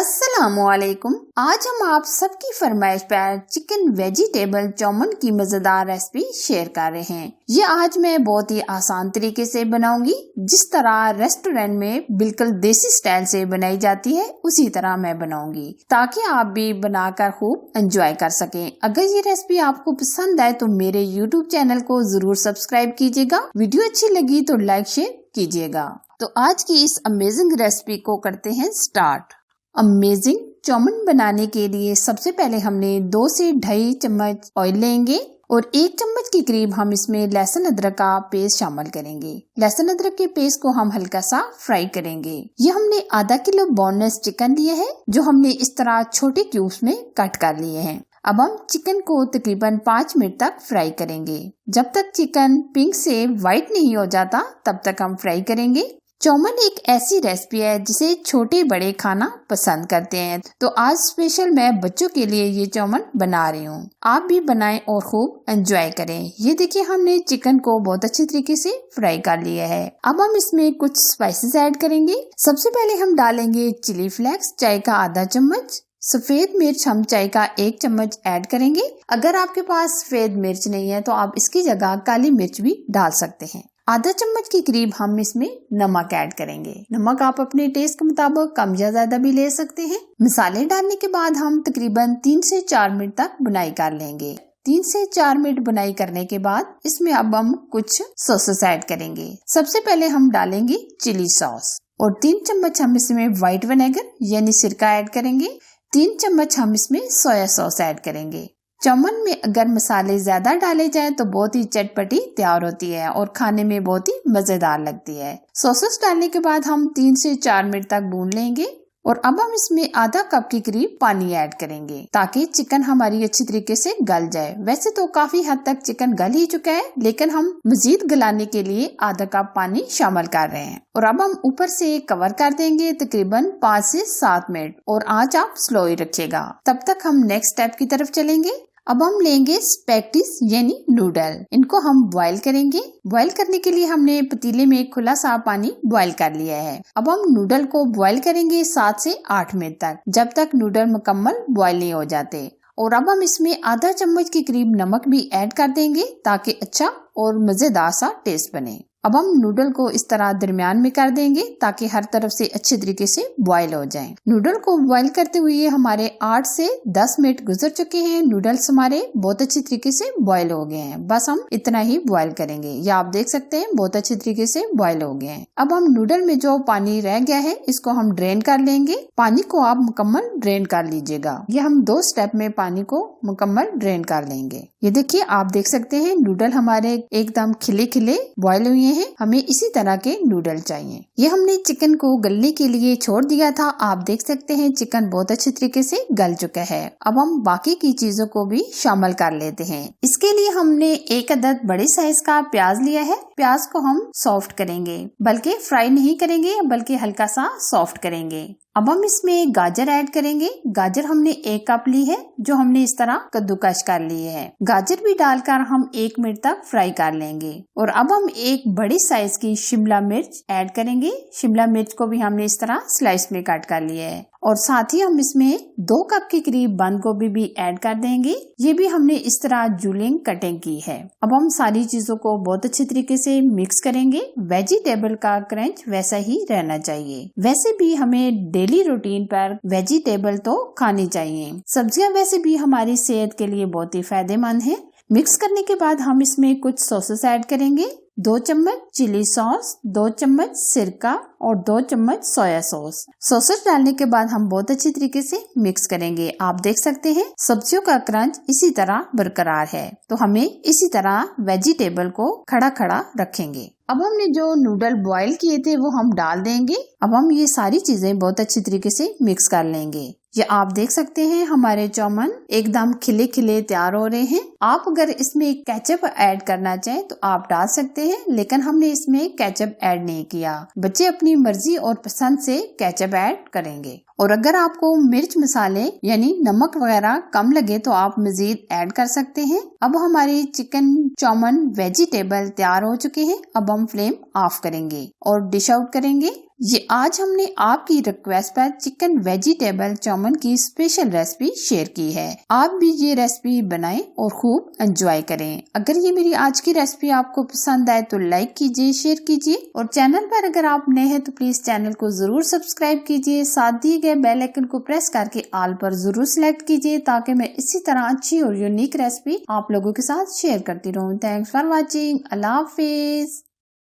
अस्सलामुअलैकुम। आज हम आप सबकी फरमाइश पर चिकन वेजिटेबल चौमन की मजेदार रेसिपी शेयर कर रहे हैं। ये आज मैं बहुत ही आसान तरीके से बनाऊंगी, जिस तरह रेस्टोरेंट में बिल्कुल देसी स्टाइल से बनाई जाती है उसी तरह मैं बनाऊंगी, ताकि आप भी बनाकर खूब एंजॉय कर सकें। अगर ये रेसिपी आपको पसंद आए तो मेरे यूट्यूब चैनल को जरूर सब्सक्राइब कीजिएगा। वीडियो अच्छी लगी तो लाइक शेयर कीजिएगा। तो आज की इस अमेजिंग रेसिपी को करते हैं स्टार्ट। अमेजिंग चौमन बनाने के लिए सबसे पहले हमने 2 से 2.5 चम्मच ऑयल लेंगे और 1 चम्मच के करीब हम इसमें लहसुन अदरक का पेस्ट शामिल करेंगे। लहसुन अदरक के पेस्ट को हम हल्का सा फ्राई करेंगे। ये हमने आधा किलो बोनलेस चिकन लिया है, जो हमने इस तरह छोटे क्यूब्स में कट कर लिए हैं। अब हम चिकन को तकरीबन 5 मिनट तक फ्राई करेंगे। जब तक चिकन पिंक से व्हाइट नहीं हो जाता तब तक हम फ्राई करेंगे। चौमन एक ऐसी रेसिपी है जिसे छोटे बड़े खाना पसंद करते हैं, तो आज स्पेशल मैं बच्चों के लिए ये चौमन बना रही हूँ। आप भी बनाएं और खूब एंजॉय करें। ये देखिए, हमने चिकन को बहुत अच्छी तरीके से फ्राई कर लिया है। अब हम इसमें कुछ स्पाइसेस ऐड करेंगे। सबसे पहले हम डालेंगे चिली फ्लेक्स चाय का आधा चम्मच, सफेद मिर्च हम चाय का 1 चम्मच ऐड करेंगे। अगर आपके पास सफेद मिर्च नहीं है तो आप इसकी जगह काली मिर्च भी डाल सकते हैं। आधा चम्मच के करीब हम इसमें नमक ऐड करेंगे। नमक आप अपने टेस्ट के मुताबिक कम या ज्यादा भी ले सकते हैं। मसाले डालने के बाद हम तकरीबन 3 से 4 मिनट तक बुनाई कर लेंगे। 3 से 4 मिनट बुनाई करने के बाद इसमें अब हम कुछ सॉसेस ऐड करेंगे। सबसे पहले हम डालेंगे चिली सॉस और 3 चम्मच हम इसमें व्हाइट विनेगर यानी सिरका ऐड करेंगे। 3 चम्मच हम इसमें सोया सॉस ऐड करेंगे। चौमन में अगर मसाले ज्यादा डाले जाएं तो बहुत ही चटपटी तैयार होती है और खाने में बहुत ही मजेदार लगती है। सॉसेस डालने के बाद हम 3 से 4 मिनट तक भून लेंगे और अब हम इसमें आधा कप के करीब पानी ऐड करेंगे, ताकि चिकन हमारी अच्छी तरीके से गल जाए। वैसे तो काफी हद तक चिकन गल ही चुका है, लेकिन हम मजीद गलाने के लिए आधा कप पानी शामिल कर रहे हैं। और अब हम ऊपर से कवर कर देंगे तकरीबन 5 से 7 मिनट और आंच आप स्लो ही रखिएगा। तब तक हम नेक्स्ट स्टेप की तरफ चलेंगे। अब हम लेंगे स्पैगेटीज यानी नूडल। इनको हम बॉईल करेंगे। बॉईल करने के लिए हमने पतीले में खुला सा पानी बॉईल कर लिया है। अब हम नूडल को बॉईल करेंगे 7 से 8 मिनट तक, जब तक नूडल मुकम्मल बॉईल नहीं हो जाते। और अब हम इसमें आधा चम्मच के करीब नमक भी ऐड कर देंगे, ताकि अच्छा और मजेदार सा टेस्ट बने। अब हम नूडल को इस तरह दरमियान में कर देंगे, ताकि हर तरफ से अच्छे तरीके से बॉईल हो जाएं। नूडल को बॉईल करते हुए हमारे 8 से 10 मिनट गुजर चुके हैं। नूडल्स हमारे बहुत अच्छी तरीके से बॉईल हो गए हैं। बस हम इतना ही बॉईल करेंगे। ये आप देख सकते हैं बहुत अच्छी तरीके से बॉईल हो गए हैं। अब हम नूडल में जो पानी रह गया है इसको हम ड्रेन कर लेंगे। पानी को आप मुकम्मल ड्रेन कर लीजिएगा। ये हम 2 स्टेप में पानी को मुकम्मल ड्रेन कर लेंगे। ये देखिए, आप देख सकते हैं नूडल हमारे एकदम खिले खिले बॉईल हुए हैं। हमें इसी तरह के नूडल चाहिए। ये हमने चिकन को गलने के लिए छोड़ दिया था। आप देख सकते हैं चिकन बहुत अच्छे तरीके से गल चुका है। अब हम बाकी की चीजों को भी शामिल कर लेते हैं। इसके लिए हमने 1 अदद बड़े साइज का प्याज लिया है। प्याज को हम सॉफ्ट करेंगे, बल्कि फ्राई नहीं करेंगे, बल्कि हल्का सा सॉफ्ट करेंगे। अब हम इसमें गाजर ऐड करेंगे। गाजर हमने 1 कप ली है, जो हमने इस तरह कद्दूकस कर लिए है। गाजर भी डालकर हम 1 मिनट तक फ्राई कर लेंगे। और अब हम 1 बड़ी साइज की शिमला मिर्च ऐड करेंगे। शिमला मिर्च को भी हमने इस तरह स्लाइस में कट कर लिया है। और साथ ही हम इसमें 2 कप के करीब बंद गोभी भी ऐड कर देंगे। ये भी हमने इस तरह जूलिंग कटिंग की है। अब हम सारी चीजों को बहुत अच्छे तरीके से मिक्स करेंगे। वेजिटेबल का क्रंच वैसा ही रहना चाहिए। वैसे भी हमें डेली रूटीन पर वेजिटेबल तो खानी चाहिए। सब्जियां वैसे भी हमारी सेहत के लिए बहुत ही फायदेमंद है। मिक्स करने के बाद हम इसमें कुछ सॉसेस ऐड करेंगे। 2 चम्मच चिली सॉस, 2 चम्मच सिरका और 2 चम्मच सोया सॉस। सॉसेस डालने के बाद हम बहुत अच्छी तरीके से मिक्स करेंगे। आप देख सकते हैं सब्जियों का क्रंच इसी तरह बरकरार है, तो हमें इसी तरह वेजिटेबल को खड़ा खड़ा रखेंगे। अब हमने जो नूडल बॉईल किए थे वो हम डाल देंगे। अब हम ये सारी चीजें बहुत अच्छी तरीके से मिक्स कर लेंगे। ये आप देख सकते हैं हमारे चौमन एकदम खिले खिले तैयार हो रहे हैं। आप अगर इसमें केचप ऐड करना चाहें तो आप डाल सकते हैं, लेकिन हमने इसमें केचप ऐड नहीं किया। बच्चे अपनी मर्जी और पसंद से केचप ऐड करेंगे। और अगर आपको मिर्च मसाले यानी नमक वगैरह कम लगे तो आप मजीद ऐड कर सकते हैं। अब हमारी चिकन चौमन वेजिटेबल तैयार हो चुके हैं। अब हम फ्लेम ऑफ करेंगे और डिश आउट करेंगे। ये आज हमने आपकी रिक्वेस्ट पर चिकन वेजिटेबल चौमन की स्पेशल रेसिपी शेयर की है। आप भी ये रेसिपी बनाएं और खूब एंजॉय करें। अगर ये मेरी आज की रेसिपी आपको पसंद आए तो लाइक कीजिए, शेयर कीजिए और चैनल पर अगर आप नए हैं तो प्लीज चैनल को जरूर सब्सक्राइब कीजिए। साथ दिए गए बेल आइकन को प्रेस करके ऑल पर जरूर सिलेक्ट कीजिए ताकि मैं इसी तरह अच्छी और यूनिक रेसिपी आप लोगों के साथ शेयर करती रहूँ। Thanks for watching. Allah Hafiz.